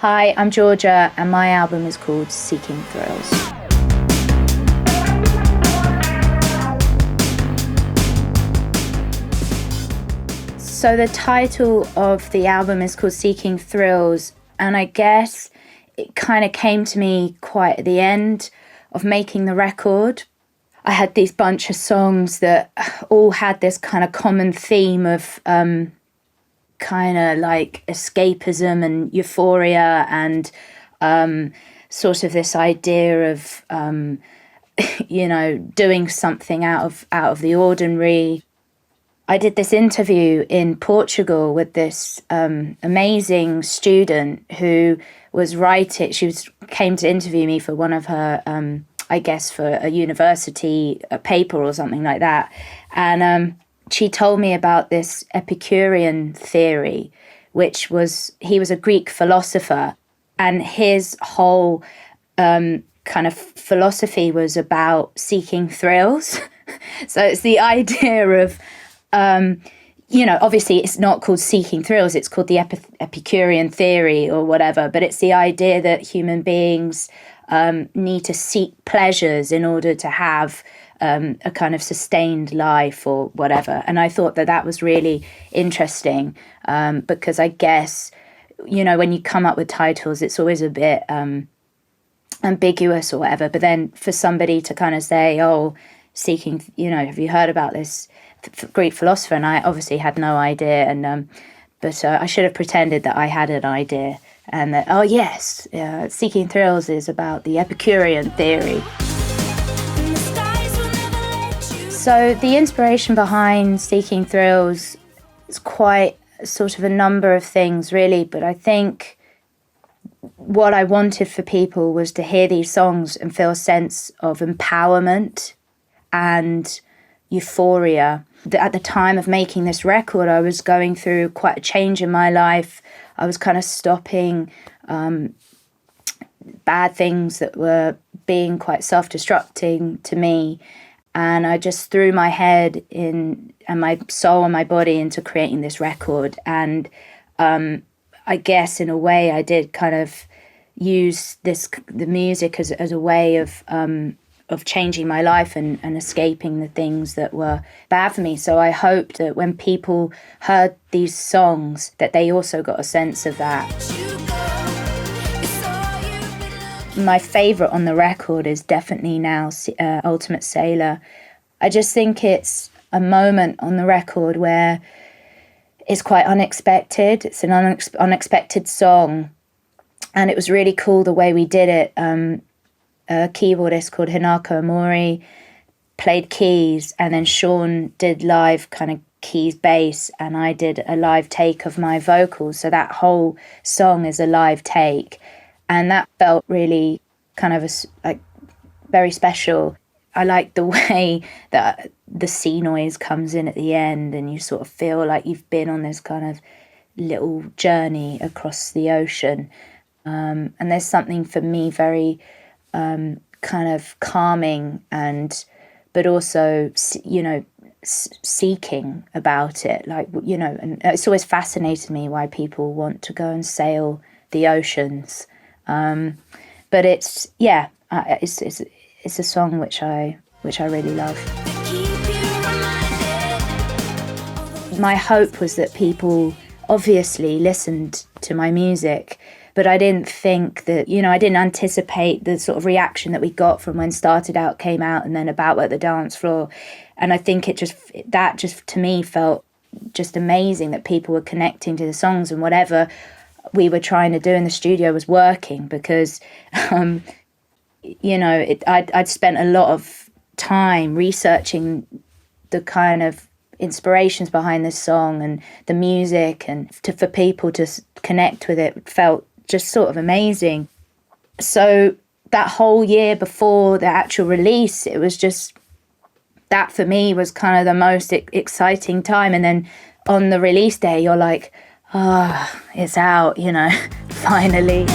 Hi, I'm Georgia, and my album is called Seeking Thrills. So the title of the album is called Seeking Thrills, and I guess it kind of came to me quite at the end of making the record. I had these bunch of songs that all had this kind of common theme of kind of like escapism and euphoria and sort of this idea of doing something out of the ordinary. I did this interview in Portugal with this amazing student who was writing. Came to interview me for one of her for a university paper or something like that, and she told me about this Epicurean theory, which was, he was a Greek philosopher, and his whole kind of philosophy was about seeking thrills. So it's the idea of, obviously it's not called seeking thrills, it's called the Epicurean theory or whatever, but it's the idea that human beings need to seek pleasures in order to have a kind of sustained life or whatever. And I thought that was really interesting because I guess, when you come up with titles, it's always a bit ambiguous or whatever. But then for somebody to kind of say, oh, seeking, have you heard about this Greek philosopher? And I obviously had no idea. And but I should have pretended that I had an idea. And that, oh yes, Seeking Thrills is about the Epicurean theory. So the inspiration behind Seeking Thrills is quite sort of a number of things, really. But I think what I wanted for people was to hear these songs and feel a sense of empowerment and euphoria. At the time of making this record, I was going through quite a change in my life. I was kind of stopping bad things that were being quite self-destructing to me. And I just threw my head in and my soul and my body into creating this record. And I guess in a way I did kind of use the music as a way of changing my life and escaping the things that were bad for me. So I hope that when people heard these songs, that they also got a sense of that. My favourite on the record is definitely now Ultimate Sailor. I just think it's a moment on the record where it's quite unexpected. It's an unexpected song. And it was really cool the way we did it. A keyboardist called Hinako Amori played keys, and then Sean did live kind of keys bass, and I did a live take of my vocals. So that whole song is a live take. And that felt really kind of very special. I like the way that the sea noise comes in at the end, and you sort of feel like you've been on this kind of little journey across the ocean. And there's something for me very kind of calming but also, seeking about it. And it's always fascinated me why people want to go and sail the oceans. But it's a song which I really love. My hope was that people obviously listened to my music, but I didn't think that, I didn't anticipate the sort of reaction that we got from when Started Out came out and then About at the Dance Floor. And I think that just to me felt just amazing that people were connecting to the songs, and whatever we were trying to do in the studio was working, because I'd spent a lot of time researching the kind of inspirations behind this song and the music, and for people to connect with it felt just sort of amazing. So that whole year before the actual release, it was just, that for me was kind of the most exciting time. And then on the release day, you're like, it's out, finally.